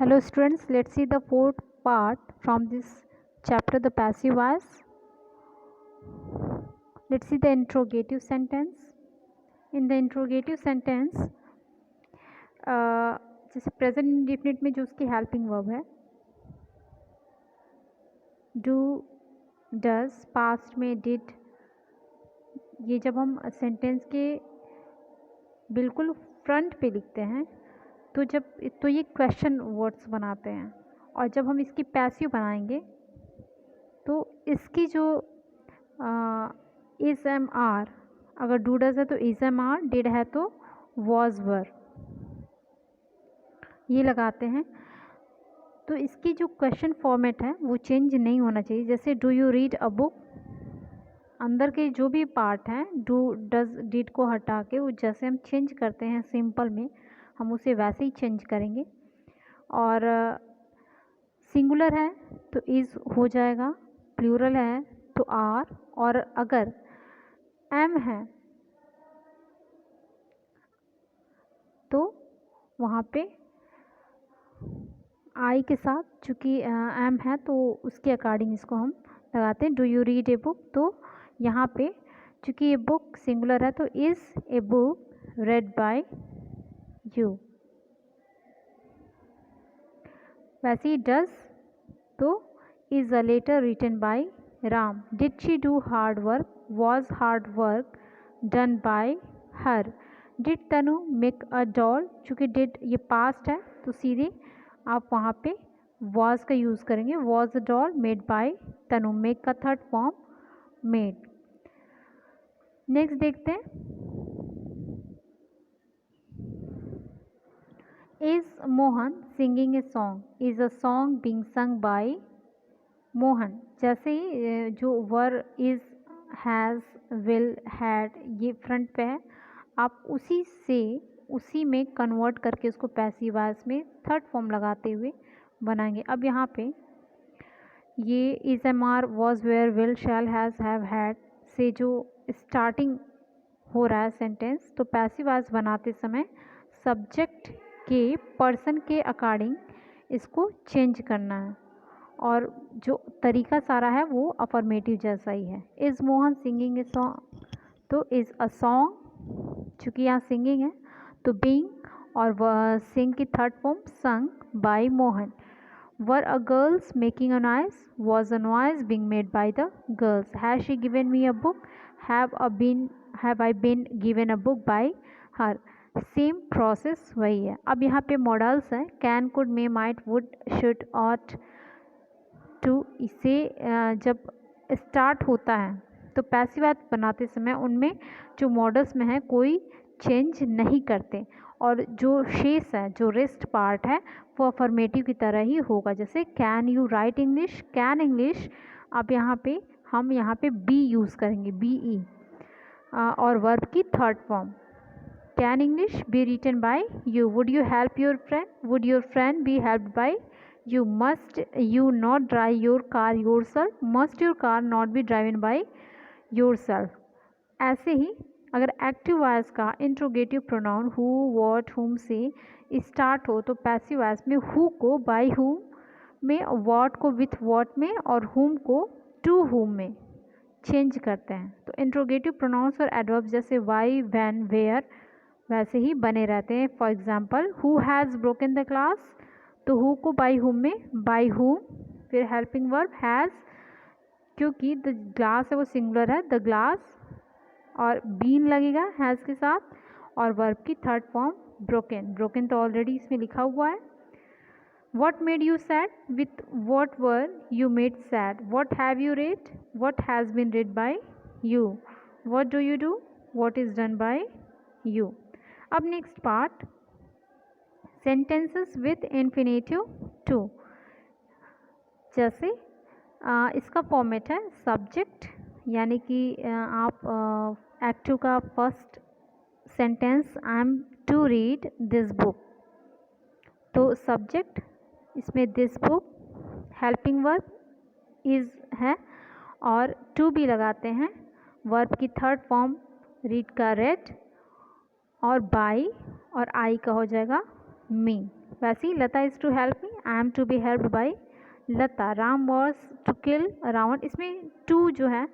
Hello students, let's see the fourth part from this chapter, the passive voice. Let's see the interrogative sentence. In the interrogative sentence, जैसे present indefinite में जो उसकी helping verb है, do, does, past में did, ये जब हम sentence के बिल्कुल front पे लिखते हैं तो ये क्वेश्चन वर्ड्स बनाते हैं, और जब हम इसकी पैसिव बनाएंगे तो इसकी जो इज एम आर, अगर डू डज है तो इज एम आर, डिड है तो वॉज वर, ये लगाते हैं। तो इसकी जो क्वेश्चन फॉर्मेट है वो चेंज नहीं होना चाहिए। जैसे do you read a book, अंदर के जो भी पार्ट हैं डू डज डिड को हटा के वो जैसे हम चेंज करते हैं सिंपल में, हम उसे वैसे ही चेंज करेंगे। और सिंगुलर है तो इज़ हो जाएगा, प्लूरल है तो आर, और अगर एम है तो वहाँ पे आई के साथ, चूँकि एम है तो उसके अकॉर्डिंग इसको हम लगाते हैं। Do you read a book, तो यहाँ पे चूँकि ये बुक सिंगुलर है तो is a book read by you. वैसे ही डज तो is a letter written by Ram. Did she do hard work, was hard work done by her. Did Tanu make a doll, चूँकि डिड ये पास्ट है तो सीधे आप वहाँ पे वॉज का यूज़ करेंगे। Was a doll made by Tanu, make का थर्ड फॉर्म मेड। नेक्स्ट देखते हैं, is Mohan singing a song, is a song being sung by Mohan. जैसे ही जो were is, has, will, had ये फ्रंट पे है, आप उसी में कन्वर्ट करके उसको पैसिव वॉइस में थर्ड फॉर्म लगाते हुए बनाएंगे। अब यहाँ पे ये is, am are, was, were, will, shall, has, have, had से जो स्टार्टिंग हो रहा है सेंटेंस, तो पैसिव वॉइस बनाते समय सब्जेक्ट के पर्सन के अकॉर्डिंग इसको चेंज करना है, और जो तरीका सारा है वो अफर्मेटिव जैसा ही है। Is Mohan singing a song, तो इज़ अ सॉन्ग, चूँकि यहाँ सिंगिंग है तो बीइंग, और सिंग की third form sung by Mohan. Were a girls making a noise, was a noise being made by the girls. Has she given me a book, have I been given a book by her. Same process वही है। अब यहाँ पे modals हैं, can, could, may, might, would, should, ought, to. इसे जब start होता है तो पैसिव वॉइस बनाते समय उनमें जो मॉडल्स में है कोई चेंज नहीं करते, और जो शेष है, जो रेस्ट पार्ट है वो अफर्मेटिव की तरह ही होगा। जैसे can you write English, can English. अब हम यहाँ पे बी यूज़ करेंगे, बी ई, और वर्ब की third form. Can English be written by you. Would you help your friend, would your friend be helped by you. Must you not drive your car yourself, must your car not be driven by yourself। ऐसे ही अगर active voice का interrogative pronoun who, what, हुम से start हो तो passive voice में who co by whom में, what को विथ व्हाट में, और हुम को टू हुम में चेंज करते हैं। तो इंट्रोगेटिव प्रोनाउंस और एडवर्ब जैसे वाई, व्हेन, वेयर वैसे ही बने रहते हैं। For example who has broken the glass, तो हु को बाई हुम में बाई हुम, फिर हेल्पिंग वर्ब हैज़, क्योंकि द ग्लास है वो सिंगुलर है, द ग्लास, और बीन लगेगा हैज़ के साथ, और वर्ब की थर्ड फॉर्म ब्रोकन। ब्रोकन तो ऑलरेडी इसमें लिखा हुआ है। What made you sad, with what were you made sad. What have you read, what has been read by you. What do you do, what is done by you. अब next part, sentences with infinitive to. जैसे इसका format है subject, यानी कि आप active का first sentence I am to read this book, तो subject इसमें this book, helping verb is है, और टू भी लगाते हैं। वर्ब की थर्ड फॉर्म रीड का रेड, और बाई और आई का हो जाएगा मी। वैसे ही Lata is to help me, I am to be helped by Lata. Ram was to kill Ravan. इसमें टू जो है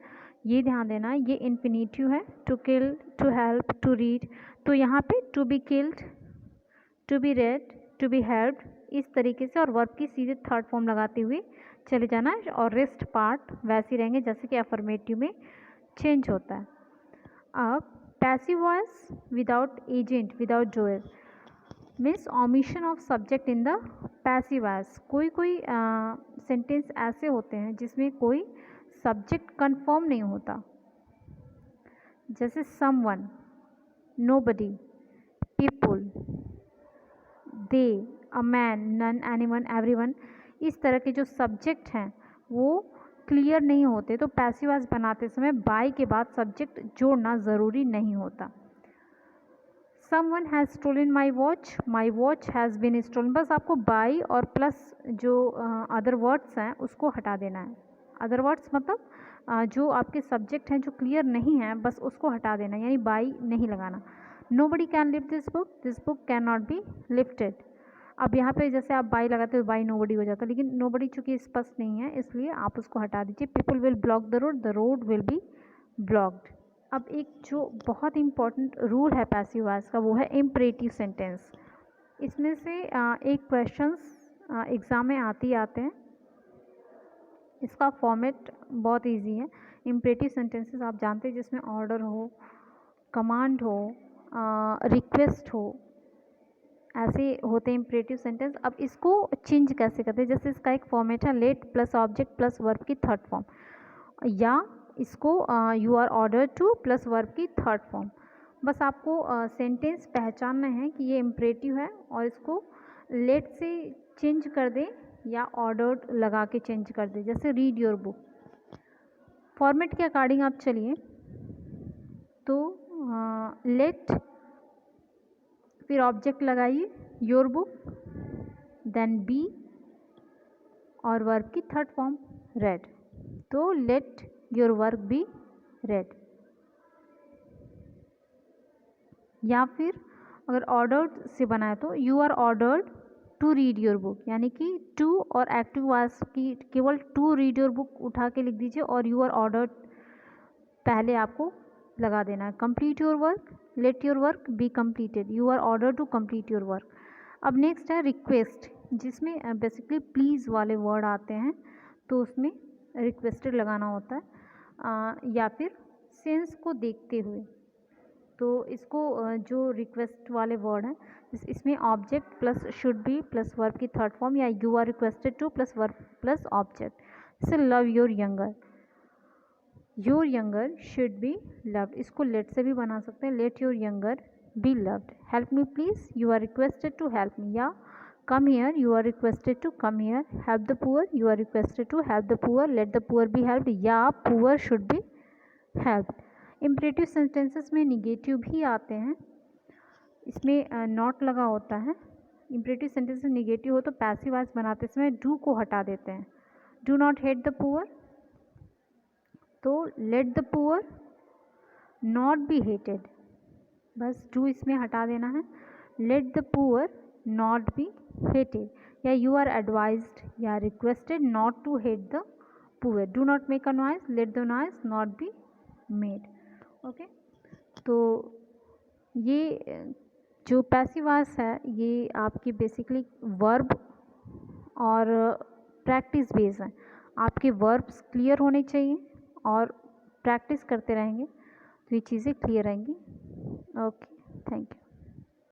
ये ध्यान देना, ये इन्फिनिटिव है, to kill, to help, to read. तो यहाँ पे to be killed, to be read, to be helped, इस तरीके से, और वर्ब की सीधे थर्ड फॉर्म लगाते हुए चले जाना है, और रेस्ट पार्ट वैसे ही रहेंगे जैसे कि अफर्मेटिव में चेंज होता है। अब passive voice without agent, without doer, means omission of subject in the passive voice. कोई कोई सेंटेंस ऐसे होते हैं जिसमें कोई सब्जेक्ट कंफर्म नहीं होता, जैसे someone, nobody, people, they, a man, none, anyone, everyone. इस तरह के जो सब्जेक्ट हैं वो क्लियर नहीं होते, तो पैसिव वॉइस बनाते समय बाय के बाद सब्जेक्ट जोड़ना ज़रूरी नहीं होता। Someone has stolen my watch has been stolen, बस आपको बाई और प्लस जो अदर वर्ड्स हैं उसको हटा देना है। अदर वर्ड्स मतलब जो आपके सब्जेक्ट हैं जो क्लियर नहीं हैं, बस उसको हटा देना, यानी बाई नहीं लगाना। Nobody can lift this book can not be lifted. अब यहाँ पे जैसे आप बाई लगाते हो, बाई नोबडी हो जाता है, लेकिन नोबडी चूँकि स्पष्ट नहीं है इसलिए आप उसको हटा दीजिए। People will block the road will be blocked. अब एक जो बहुत इम्पॉर्टेंट रूल है पैसिव वॉइस का वो है इम्परेटिव सेंटेंस। इसमें से एक क्वेश्चंस एग्ज़ाम में आते हैं। इसका फॉर्मेट बहुत इजी है। इम्परेटिव सेंटेंसेस आप जानते हैं जिसमें ऑर्डर हो, कमांड हो, रिक्वेस्ट हो, ऐसे होते हैं इम्परेटिव सेंटेंस। अब इसको चेंज कैसे करते हैं, जैसे इसका एक फॉर्मेट है let plus object plus verb की थर्ड फॉर्म, या इसको you are order to plus verb की थर्ड फॉर्म। बस आपको सेंटेंस पहचानना है कि ये इम्परेटिव है और इसको लेट से चेंज कर दें या ऑर्डर्ड लगा के चेंज कर दें, जैसे रीड योर बुक। फॉर्मेट के अकॉर्डिंग आप चलिए तो लेट, फिर ऑब्जेक्ट लगाइए योर बुक, देन बी और वर्ब की थर्ड फॉर्म रेड। तो let your work be read. या फिर अगर ऑर्डर्ड से बनाए तो you are ordered to read your book, यानी कि टू और एक्टिव वॉइस की केवल टू रीड योर बुक उठा के लिख दीजिए और यू आर ऑर्डर्ड पहले आपको लगा देना है। Complete your work, let your work be completed, you are order to complete your work. अब नेक्स्ट है रिक्वेस्ट, जिसमें बेसिकली प्लीज़ वाले वर्ड आते हैं, तो उसमें रिक्वेस्टेड लगाना होता है। या फिर सेंस को देखते हुए, तो इसको जो रिक्वेस्ट वाले वर्ड हैं इसमें object plus should be plus verb की थर्ड फॉर्म, या you are requested to plus verb plus object. जैसे love your younger, your younger should be loved, इसको लेट से भी बना सकते हैं, let your younger be loved. Help me please, you are requested to help me, या come here, you are requested to come here. Help the poor, you are requested to help the poor, let the poor be helped, या poor should be helped. Imperative sentences में negative भी आते हैं, इसमें not लगा होता है। Imperative sentence में निगेटिव हो तो पैसिव वॉइस बनाते समय डू को हटा देते हैं। Do not hate the poor, तो let the poor not be hated, बस डू इसमें हटा देना है। Let the poor not be hated, या यू आर एडवाइज्ड या requested not to hate the poor. Do not make a noise, let the noise not be made. Okay, तो ये जो पैसिव वॉइस है ये आपकी बेसिकली वर्ब और practice base है। आपके वर्ब्स क्लियर होने चाहिए और प्रैक्टिस करते रहेंगे तो ये चीज़ें क्लियर रहेंगी। Okay, thank you.